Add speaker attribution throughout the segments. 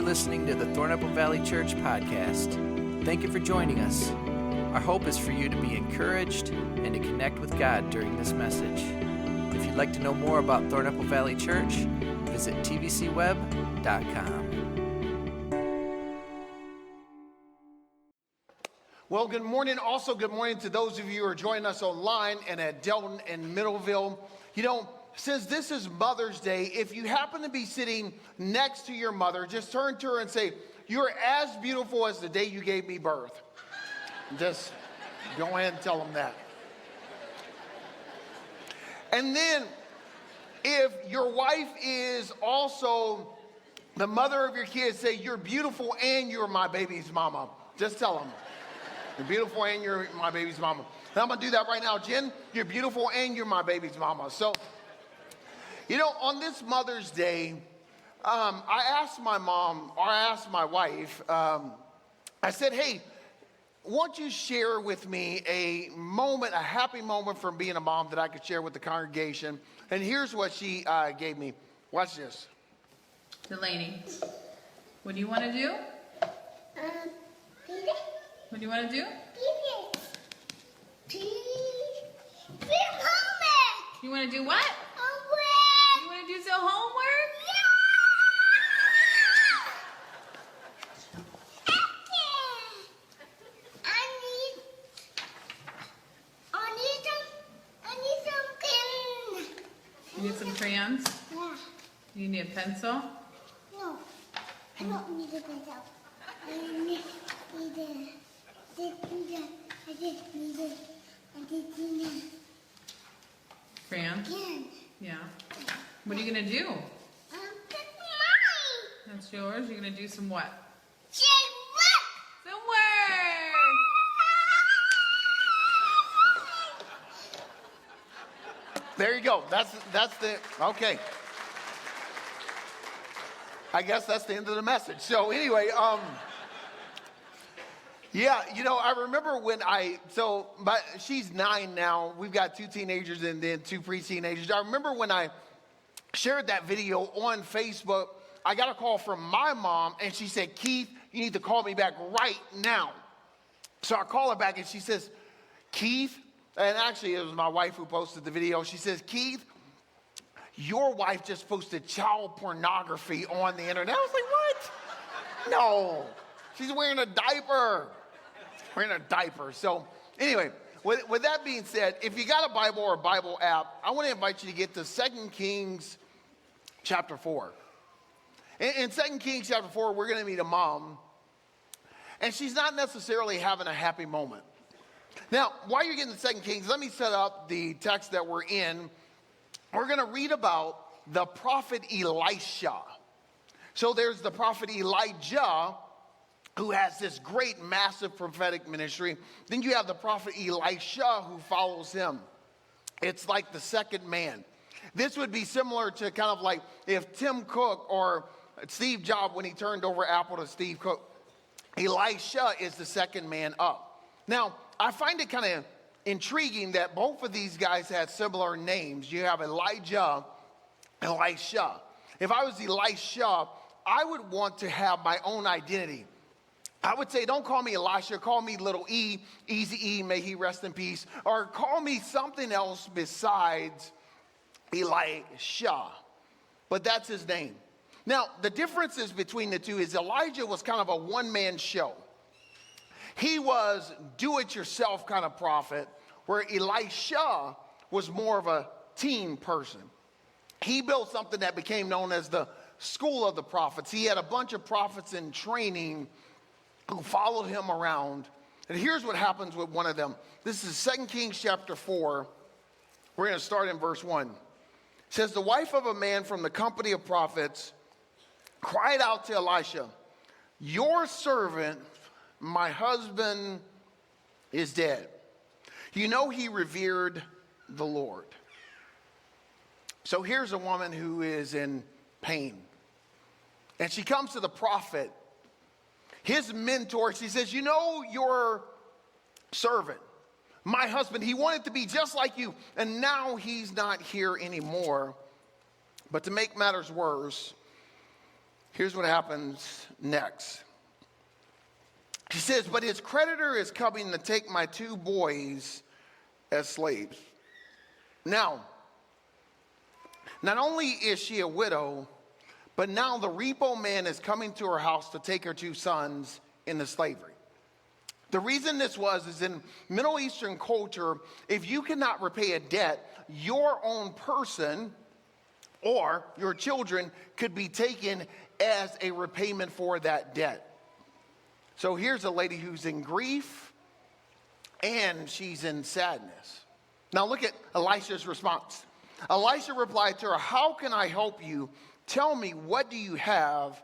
Speaker 1: are listening to the Thornapple Valley Church podcast. Thank you for joining us. Our hope is for you to be encouraged and to connect with God during this message. If you'd like to know more about Thornapple Valley Church, visit tvcweb.com.
Speaker 2: Well, good morning. Also, good morning to those of you who are joining us online and at Delton and Middleville. You know, since this is Mother's Day, if you happen to be sitting next to your mother, just turn to her and say, "You're as beautiful as the day you gave me birth." Just go ahead and tell them that. And then, if your wife is also the mother of your kids, say, "You're beautiful and you're my baby's mama." Just tell them. You're beautiful and you're my baby's mama. And I'm going to do that right now. Jen, you're beautiful and you're my baby's mama. So, you know, on this Mother's Day, I asked my mom, or I asked my wife, I said, "Hey, won't you share with me a moment, a happy moment from being a mom that I could share with the congregation?" And here's what she gave me. Watch this.
Speaker 3: Delaney, what do you want to do? What do you want to do? You want to do what? You want to do some homework? You need some crayons?
Speaker 4: Yeah.
Speaker 3: You need a pencil?
Speaker 4: No, I don't need a pencil. I just need a
Speaker 3: Crayons?
Speaker 4: pen.
Speaker 3: Yeah. What are you going to do?
Speaker 4: That's mine.
Speaker 3: That's yours? You're going to do some what?
Speaker 4: Just look.
Speaker 3: Some work!
Speaker 2: There you go. That's the, okay. I guess that's the end of the message. So anyway, yeah, you know, I remember when she's 9 now. We've got 2 teenagers and then 2 pre-teenagers. I remember when I shared that video on Facebook, I got a call from my mom and she said, "Keith, you need to call me back right now." So I call her back and she says, "Keith," and actually it was my wife who posted the video. She says, "Keith, your wife just posted child pornography on the internet." I was like, "What?" No, she's wearing a diaper. Wearing a diaper. So anyway, with that being said, if you got a Bible or a Bible app, I want to invite you to get to 2 Kings chapter 4. In 2 Kings chapter 4, we're going to meet a mom, and she's not necessarily having a happy moment. Now, while you're getting to 2 Kings, let me set up the text that we're in. We're going to read about the prophet Elisha. So there's the prophet Elijah, who has this great, massive prophetic ministry. Then you have the prophet Elisha, who follows him. It's like the second man. This would be similar to kind of like if Tim Cook or Steve Jobs, when he turned over Apple to Steve Cook, Elisha is the second man up. Now, I find it kind of intriguing that both of these guys had similar names. You have Elijah and Elisha. If I was Elisha, I would want to have my own identity. I would say, don't call me Elisha, call me little E, Easy E, may he rest in peace, or call me something else besides Elisha. But that's his name. Now, the differences between the two is Elijah was kind of a one-man show. He was do-it-yourself kind of prophet, where Elisha was more of a team person. He built something that became known as the School of the Prophets. He had a bunch of prophets in training who followed him around. And here's what happens with one of them. This is 2 Kings chapter 4. We're going to start in verse 1. It says, "The wife of a man from the company of prophets cried out to Elisha, 'Your servant, my husband, is dead. You know he revered the Lord.'" So here's a woman who is in pain. And she comes to the prophet, his mentor. She says, "You know your servant, my husband, he wanted to be just like you, and now he's not here anymore. But to make matters worse, Here's what happens next. She says, but his creditor is coming to take my 2 boys as slaves. Now, not only is she a widow, but now the repo man is coming to her house to take her 2 sons into slavery. The reason this is in Middle Eastern culture, if you cannot repay a debt, your own person or your children could be taken as a repayment for that debt. So here's a lady who's in grief and she's in sadness. Now look at Elisha's response. Elisha replied to her, how can I help you? Tell me, what do you have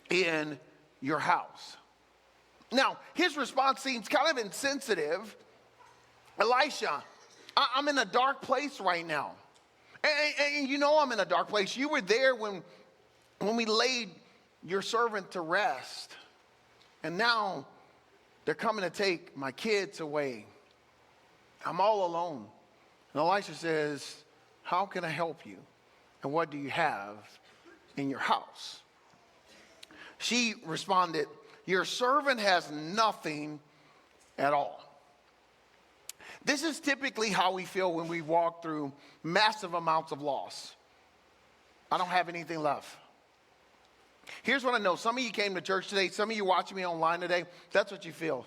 Speaker 2: in your house? Now, his response seems kind of insensitive. Elisha, I'm in a dark place right now. And you know I'm in a dark place. You were there when we laid your servant to rest. And now they're coming to take my kids away. I'm all alone. And Elisha says, how can I help you? And what do you have in your house? She responded, your servant has nothing at all. This is typically how we feel when we walk through massive amounts of loss. I don't have anything left. Here's what I know. Some of you came to church today. Some of you watching me online today. That's what you feel.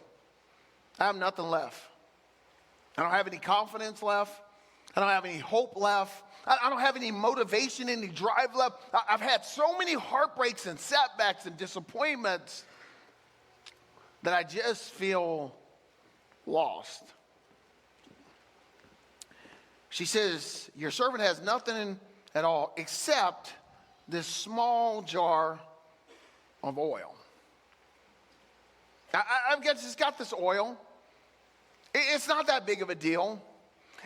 Speaker 2: I have nothing left. I don't have any confidence left. I don't have any hope left. I don't have any motivation, any drive left. I've had so many heartbreaks and setbacks and disappointments that I just feel lost. She says, your servant has nothing at all except this small jar of oil. I've just got this oil. It's not that big of a deal.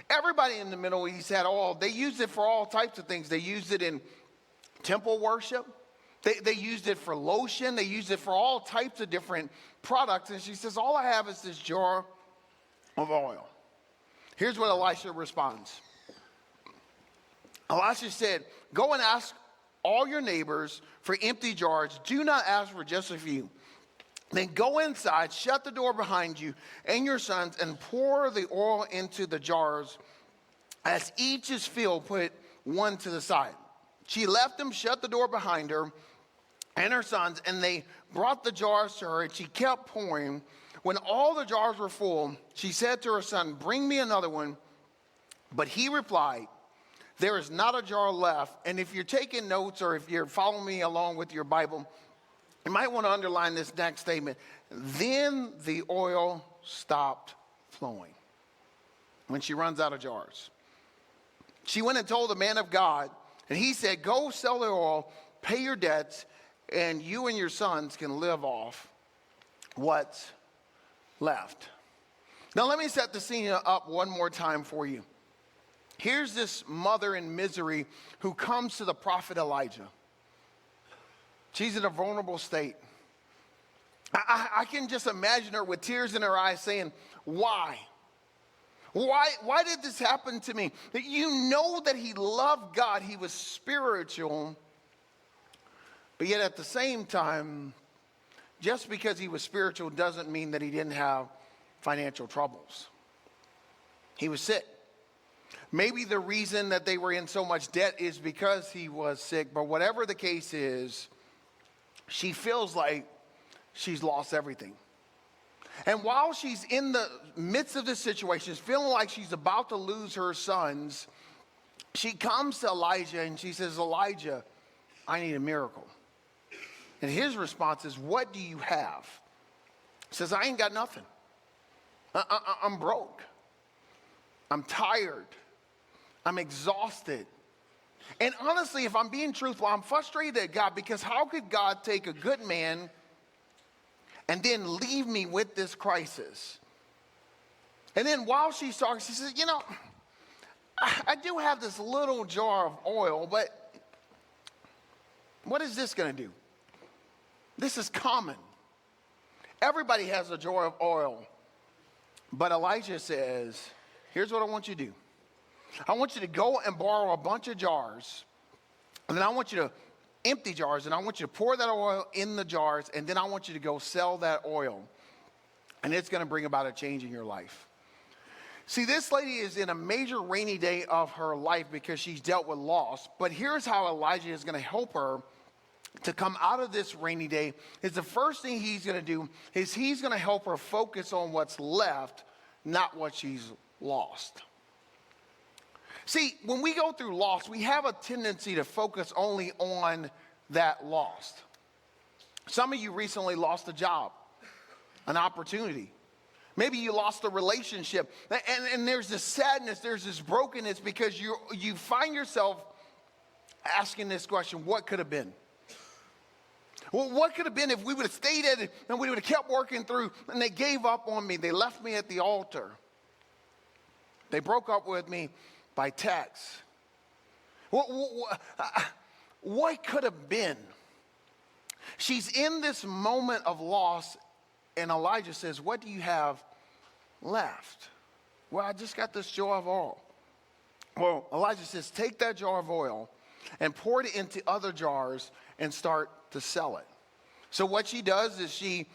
Speaker 2: Everybody in the Middle East had oil. They used it for all types of things. They used it in temple worship. They used it for lotion. They used it for all types of different products. And she says, all I have is this jar of oil. Here's what Elisha responds. Elisha said, go and ask all your neighbors for empty jars. Do not ask for just a few. Then go inside, shut the door behind you and your sons, and pour the oil into the jars. As each is filled, put one to the side. She left them, shut the door behind her and her sons, and they brought the jars to her, and she kept pouring. When all the jars were full, she said to her son, bring me another one. But he replied, there is not a jar left. And if you're taking notes or if you're following me along with your Bible, you might want to underline this next statement. Then the oil stopped flowing when she runs out of jars. She went and told the man of God, and he said, go sell the oil, pay your debts, and you and your sons can live off what's left. Now let me set the scene up one more time for you. Here's this mother in misery who comes to the prophet Elijah. She's in a vulnerable state. I can just imagine her with tears in her eyes saying, why? Why did this happen to me? You know that he loved God. He was spiritual. But yet at the same time, just because he was spiritual doesn't mean that he didn't have financial troubles. He was sick. Maybe the reason that they were in so much debt is because he was sick. But whatever the case is, she feels like she's lost everything. And while she's in the midst of this situation, feeling like she's about to lose her sons, she comes to Elijah and she says, Elijah, I need a miracle. And his response is, what do you have? He says, I ain't got nothing. I'm broke. I'm tired. I'm exhausted. And honestly, if I'm being truthful, I'm frustrated at God, because how could God take a good man and then leave me with this crisis? And then while she's talking, she says, you know, I do have this little jar of oil, but what is this going to do? This is common. Everybody has a jar of oil. But Elijah says, here's what I want you to do. I want you to go and borrow a bunch of jars, and then I want you to empty jars, and I want you to pour that oil in the jars, and then I want you to go sell that oil, and it's going to bring about a change in your life. See, this lady is in a major rainy day of her life because she's dealt with loss, but here's how Elijah is going to help her to come out of this rainy day. Is the first thing he's going to do is he's going to help her focus on what's left, not what she's lost. See, when we go through loss, we have a tendency to focus only on that loss. Some of you recently lost a job, an opportunity. Maybe you lost a relationship. And there's this sadness, there's this brokenness because you find yourself asking this question, what could have been? Well, what could have been if we would have stayed at it and we would have kept working through and they gave up on me? They left me at the altar. They broke up with me by text. What could have been? She's in this moment of loss, and Elijah says, what do you have left? Well, I just got this jar of oil. Well, Elijah says, take that jar of oil and pour it into other jars and start to sell it. So what she does is she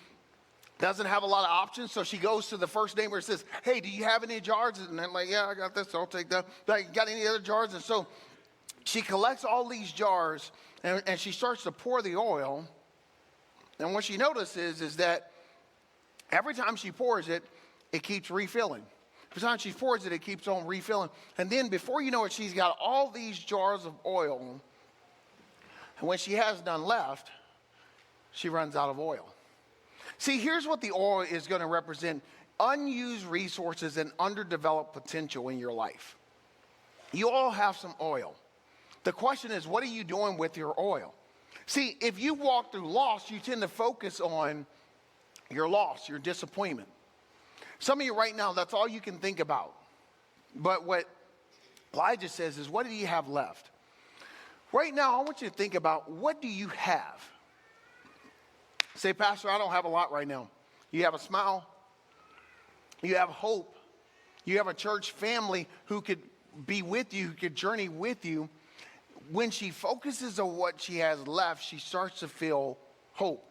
Speaker 2: doesn't have a lot of options, so she goes to the first neighbor and says, hey, do you have any jars? And they're like, yeah, I got this, so I'll take that. Like, got any other jars? And so she collects all these jars, and she starts to pour the oil. And what she notices is that every time she pours it, it keeps refilling. Every time she pours it, it keeps on refilling. And then before you know it, she's got all these jars of oil. And when she has none left, she runs out of oil. See, here's what the oil is going to represent: unused resources and underdeveloped potential in your life. You all have some oil. The question is, what are you doing with your oil? See, if you walk through loss, you tend to focus on your loss, your disappointment. Some of you right now, that's all you can think about. But what Elijah says is, what do you have left? Right now, I want you to think about, what do you have? Say, Pastor, I don't have a lot right now. You have a smile. You have hope. You have a church family who could be with you, who could journey with you. When she focuses on what she has left, she starts to feel hope.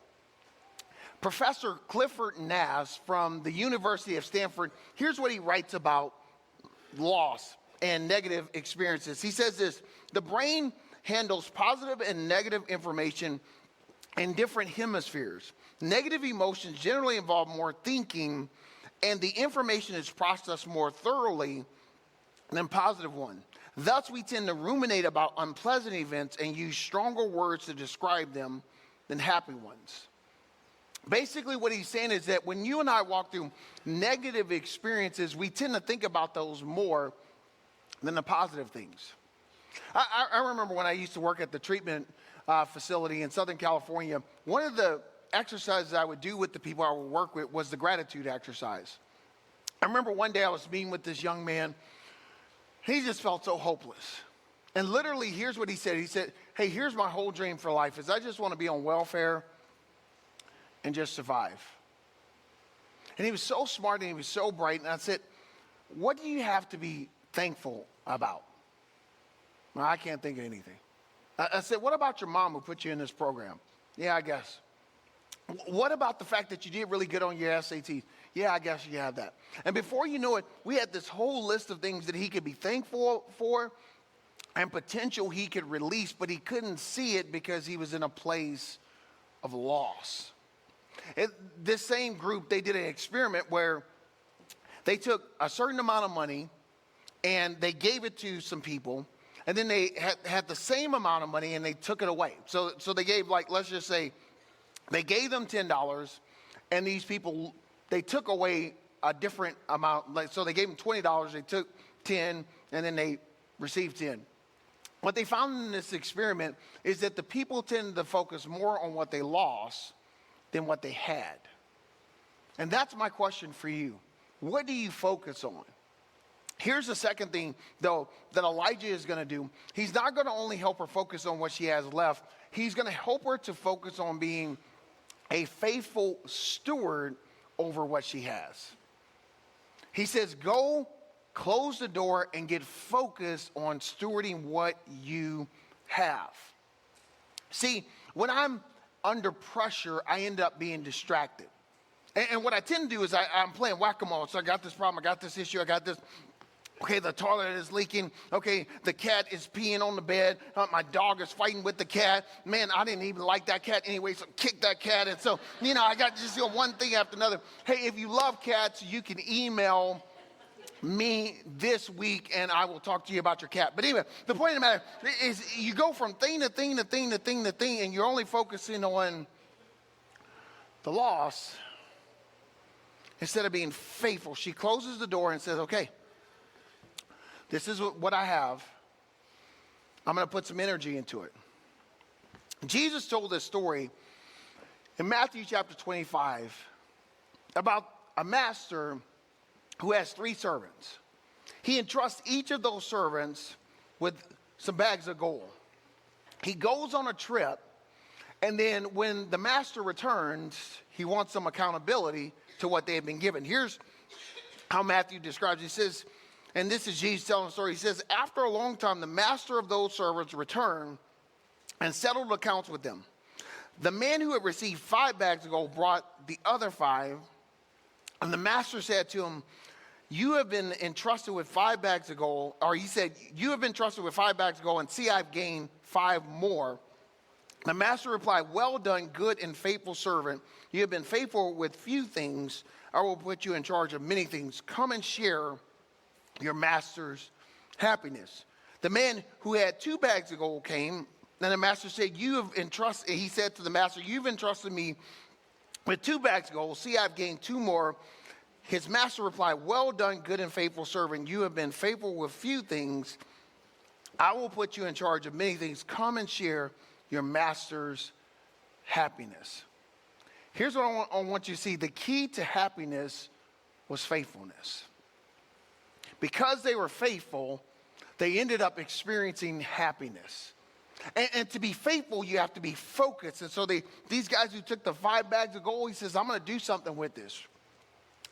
Speaker 2: Professor Clifford Nass from the University of Stanford, here's what he writes about loss and negative experiences. He says this: the brain handles positive and negative information in different hemispheres. Negative emotions generally involve more thinking, and the information is processed more thoroughly than positive one. Thus, we tend to ruminate about unpleasant events and use stronger words to describe them than happy ones. Basically, what he's saying is that when you and I walk through negative experiences, we tend to think about those more than the positive things. I remember when I used to work at the treatment facility in Southern California, one of the exercises I would do with the people I would work with was the gratitude exercise. I remember one day I was meeting with this young man. He just felt so hopeless. And literally, here's what he said. He said, hey, here's my whole dream for life is I just want to be on welfare and just survive. And he was so smart and he was so bright. And I said, what do you have to be thankful about? Well, I can't think of anything. I said, what about your mom who put you in this program? Yeah, I guess. What about the fact that you did really good on your SATs? Yeah, I guess you have that. And before you know it, we had this whole list of things that he could be thankful for and potential he could release, but he couldn't see it because he was in a place of loss. This same group, they did an experiment where they took a certain amount of money and they gave it to some people, and then they had the same amount of money and they took it away. So they gave, like, let's just say, they gave them $10, and these people, they took away a different amount. Like, so they gave them $20, they took 10, and then they received 10. What they found in this experiment is that the people tended to focus more on what they lost than what they had. And that's my question for you. What do you focus on? Here's the second thing, though, that Elijah is going to do. He's not going to only help her focus on what she has left. He's going to help her to focus on being a faithful steward over what she has. He says, go close the door and get focused on stewarding what you have. See, when I'm under pressure, I end up being distracted. And what I tend to do is I'm playing whack-a-mole. So I got this problem, I got this issue, I got this. Okay, the toilet is leaking. Okay, the cat is peeing on the bed. My dog is fighting with the cat. Man, I didn't even like that cat anyway, so kick that cat. And so, I got just one thing after another. Hey, if you love cats, you can email me this week and I will talk to you about your cat. But anyway, the point of the matter is you go from thing to thing to thing to thing to thing, and you're only focusing on the loss instead of being faithful. She closes the door and says, okay, this is what I have. I'm going to put some energy into it. Jesus told this story in Matthew chapter 25 about a master who has 3 servants. He entrusts each of those servants with some bags of gold. He goes on a trip, and then when the master returns, he wants some accountability to what they have been given. Here's how Matthew describes it. He says, and this is Jesus telling the story, he says, after a long time, the master of those servants returned and settled accounts with them. The man who had received 5 bags of gold brought the other 5, and the master said to him, you have been entrusted with 5 bags of gold, or he said, you have been trusted with 5 bags of gold, and see, I've gained 5 more. The master replied, well done, good and faithful servant. You have been faithful with few things. I will put you in charge of many things. Come and share your master's happiness. The man who had 2 bags of gold came, and the master said, he said to the master, you've entrusted me with 2 bags of gold. See, I've gained 2 more. His master replied, well done, good and faithful servant. You have been faithful with few things. I will put you in charge of many things. Come and share your master's happiness. Here's what I want you to see. The key to happiness was faithfulness. Because they were faithful, they ended up experiencing happiness. And to be faithful, you have to be focused. And so these guys who took the 5 bags of gold, he says, I'm going to do something with this.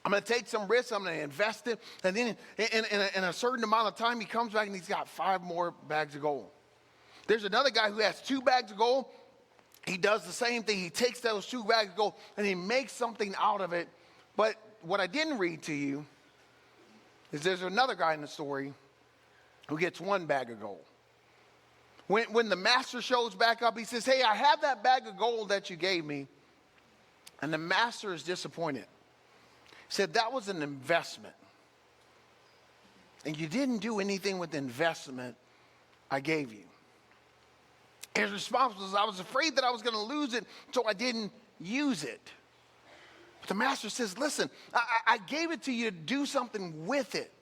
Speaker 2: I'm going to take some risks. I'm going to invest it. And then in a certain amount of time, he comes back and he's got 5 more bags of gold. There's another guy who has 2 bags of gold. He does the same thing. He takes those 2 bags of gold and he makes something out of it. But what I didn't read to you is there's another guy in the story who gets 1 bag of gold. When the master shows back up, he says, hey, I have that bag of gold that you gave me. And the master is disappointed. He said, that was an investment. And you didn't do anything with the investment I gave you. His response was, I was afraid that I was going to lose it, so I didn't use it. But the master says, listen, I gave it to you to do something with it.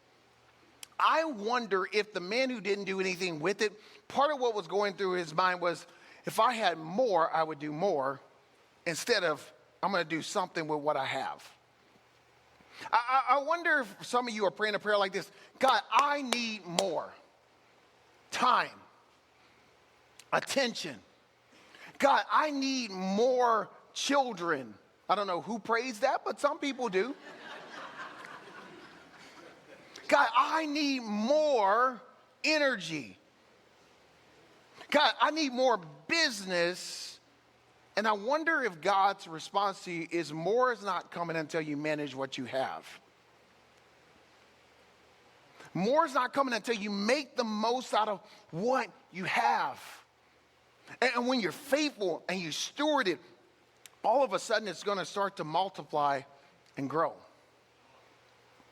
Speaker 2: I wonder if the man who didn't do anything with it, part of what was going through his mind was, if I had more, I would do more, instead of, I'm going to do something with what I have. I wonder if some of you are praying a prayer like this. God, I need more time, attention. God, I need more children. I don't know who prays that, but some people do. God, I need more energy. God, I need more business. And I wonder if God's response to you is more is not coming until you manage what you have. More is not coming until you make the most out of what you have. And when you're faithful and you steward it, all of a sudden it's going to start to multiply and grow.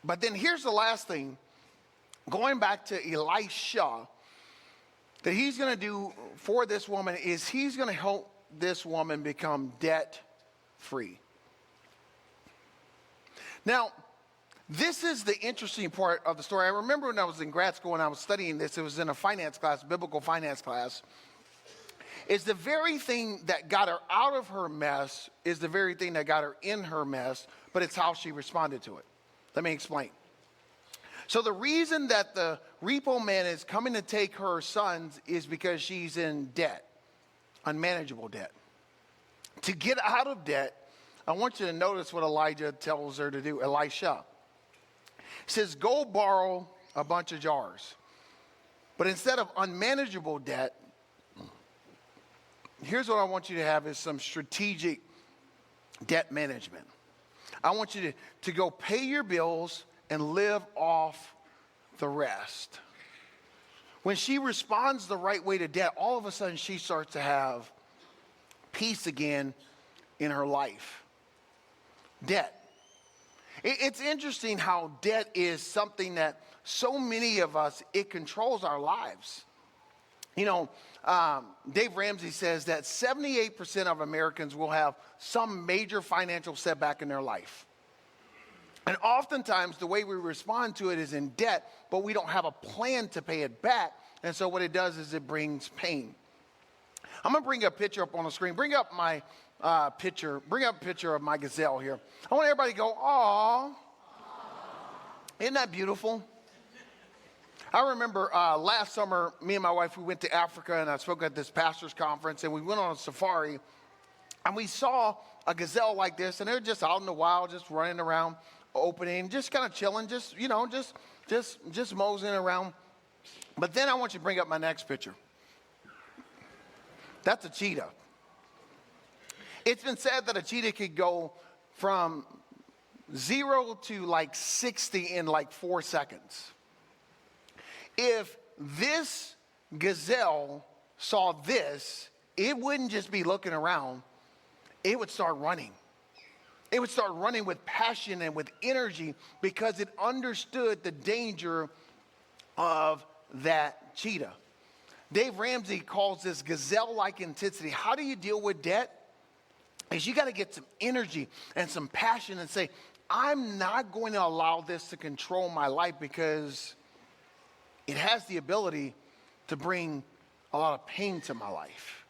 Speaker 2: But then here's the last thing. Going back to Elisha, that he's going to do for this woman is he's going to help this woman become debt-free. Now, this is the interesting part of the story. I remember when I was in grad school and I was studying this, it was in a finance class, biblical finance class. It's the very thing that got her out of her mess is the very thing that got her in her mess, but it's how she responded to it. Let me explain. So the reason that the repo man is coming to take her sons is because she's in debt. Unmanageable debt. To get out of debt, I want you to notice what Elijah tells her to do. Elisha. He says, go borrow a bunch of jars. But instead of unmanageable debt, here's what I want you to have is some strategic debt management. I want you to go pay your bills and live off the rest. When she responds the right way to debt, all of a sudden she starts to have peace again in her life. Debt. It's interesting how debt is something that so many of us, it controls our lives. You know, Dave Ramsey says that 78% of Americans will have some major financial setback in their life. And oftentimes the way we respond to it is in debt, but we don't have a plan to pay it back. And so what it does is it brings pain. I'm going to bring a picture up on the screen. Bring up my picture. Bring up a picture of my gazelle here. I want everybody to go, "Aw." Isn't that beautiful? I remember last summer, me and my wife, we went to Africa, and I spoke at this pastor's conference, and we went on a safari, and we saw a gazelle like this, and they're just out in the wild, just running around, opening, just kind of chilling, just moseying around. But then I want you to bring up my next picture. That's a cheetah. It's been said that a cheetah could go from 0 to like 60 in like 4 seconds. If this gazelle saw this, it wouldn't just be looking around, it would start running. It would start running with passion and with energy because it understood the danger of that cheetah. Dave Ramsey calls this gazelle-like intensity. How do you deal with debt? Is you got to get some energy and some passion and say, I'm not going to allow this to control my life because it has the ability to bring a lot of pain to my life.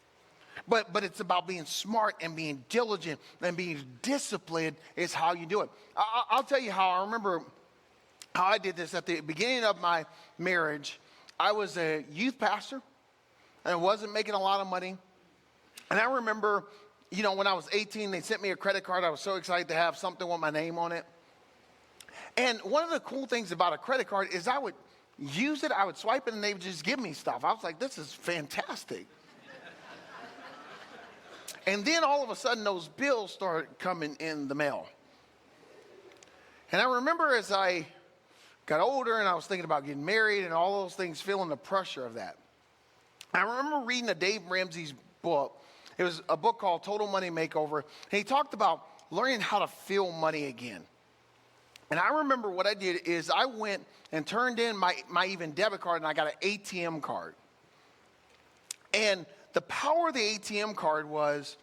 Speaker 2: But it's about being smart and being diligent and being disciplined is how you do it. I'll tell you how I remember how I did this at the beginning of my marriage. I was a youth pastor and I wasn't making a lot of money. And I remember, you know, when I was 18, they sent me a credit card. I was so excited to have something with my name on it. And one of the cool things about a credit card is I would use it, I would swipe it, and they would just give me stuff. I was like, this is fantastic. And then all of a sudden, those bills started coming in the mail. And I remember as I got older and I was thinking about getting married and all those things, feeling the pressure of that. I remember reading a Dave Ramsey's book. It was a book called Total Money Makeover. And he talked about learning how to feel money again. And I remember what I did is I went and turned in my even debit card, and I got an ATM card. And the power of the ATM card was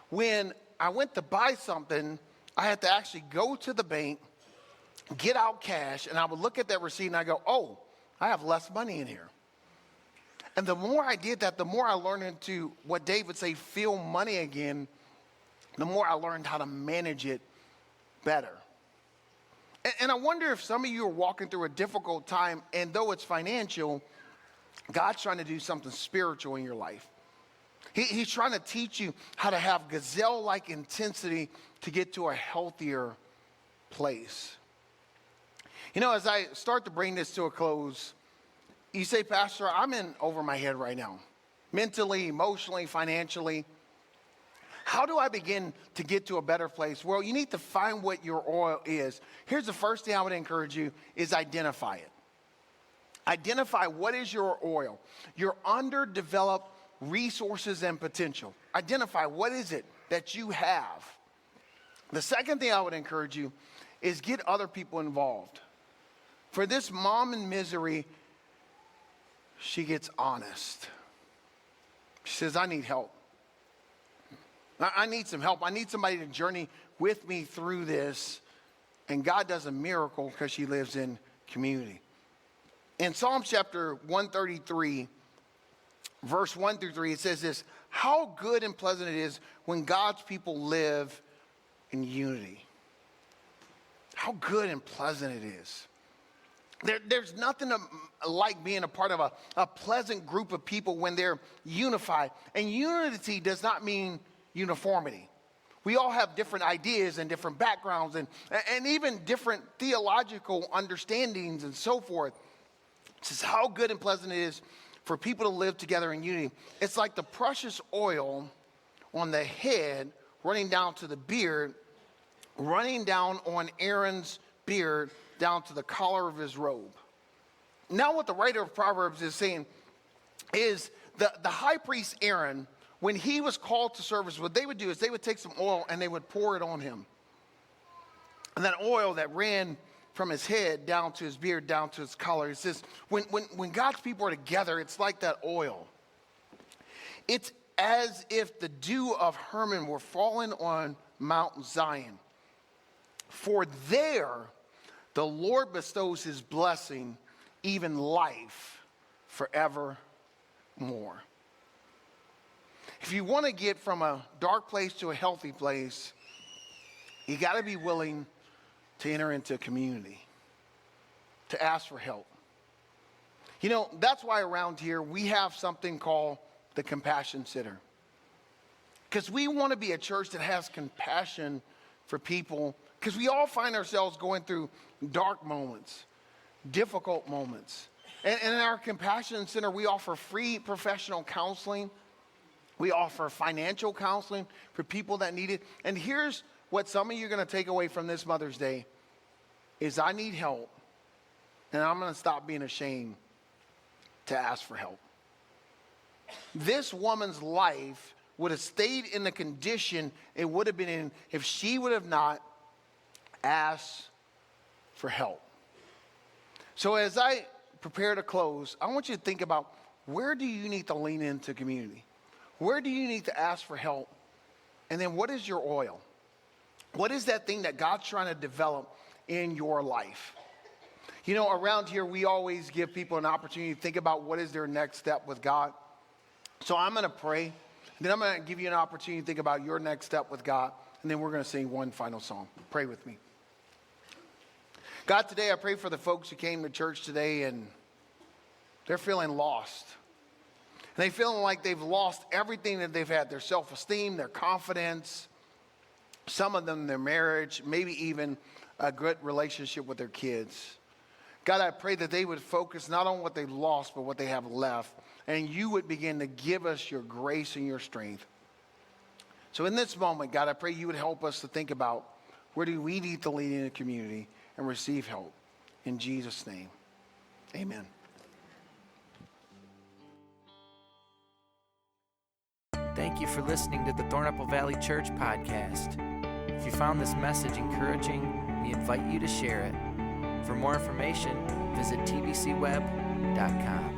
Speaker 2: when I went to buy something, I had to actually go to the bank, get out cash, and I would look at that receipt and I go, oh, I have less money in here. And the more I did that, the more I learned into what Dave would say, feel money again, the more I learned how to manage it better. And I wonder if some of you are walking through a difficult time, and though it's financial, God's trying to do something spiritual in your life. He's trying to teach you how to have gazelle-like intensity to get to a healthier place. You know, as I start to bring this to a close, you say, Pastor, I'm in over my head right now, mentally, emotionally, financially. How do I begin to get to a better place? Well, you need to find what your oil is. Here's the first thing I would encourage you is identify it. Identify what is your oil, your underdeveloped resources and potential. Identify what is it that you have. The second thing I would encourage you is get other people involved. For this mom in misery, she gets honest. She says, I need help. I need some help. I need somebody to journey with me through this. And God does a miracle because she lives in community. In Psalm chapter 133, verse 1 through 3, it says this: how good and pleasant it is when God's people live in unity. How good and pleasant it is. There's nothing like being a part of a pleasant group of people when they're unified. And unity does not mean uniformity. We all have different ideas and different backgrounds and even different theological understandings and so forth. It says how good and pleasant it is for people to live together in unity. It's like the precious oil on the head, running down to the beard, running down on Aaron's beard, down to the collar of his robe. Now what the writer of Proverbs is saying is the high priest Aaron, when he was called to service, what they would do is they would take some oil and they would pour it on him. And that oil that ran from his head down to his beard, down to his collar. It says, when God's people are together, it's like that oil. It's as if the dew of Hermon were falling on Mount Zion. For there, the Lord bestows his blessing, even life, forevermore. If you want to get from a dark place to a healthy place, you got to be willing to enter into a community, to ask for help. You know, that's why around here we have something called the Compassion Center. Because we want to be a church that has compassion for people, because we all find ourselves going through dark moments, difficult moments. And in our Compassion Center, we offer free professional counseling. We offer financial counseling for people that need it. And here's what some of you are going to take away from this Mother's Day is I need help, and I'm going to stop being ashamed to ask for help. This woman's life would have stayed in the condition it would have been in if she would have not asked for help. So as I prepare to close, I want you to think about, where do you need to lean into community? Where do you need to ask for help? And then what is your oil? What is that thing that God's trying to develop in your life? You know, around here, we always give people an opportunity to think about what is their next step with God. So I'm going to pray. Then I'm going to give you an opportunity to think about your next step with God. And then we're going to sing one final song. Pray with me. God, today I pray for the folks who came to church today and they're feeling lost. And they feeling like they've lost everything that they've had, their self-esteem, their confidence, some of them their marriage, maybe even a good relationship with their kids. God, I pray that they would focus not on what they've lost, but what they have left. And you would begin to give us your grace and your strength. So in this moment, God, I pray you would help us to think about, where do we need to lead in a community and receive help? In Jesus' name, amen.
Speaker 1: Thank you for listening to the Thornapple Valley Church podcast. If you found this message encouraging, we invite you to share it. For more information, visit tbcweb.com.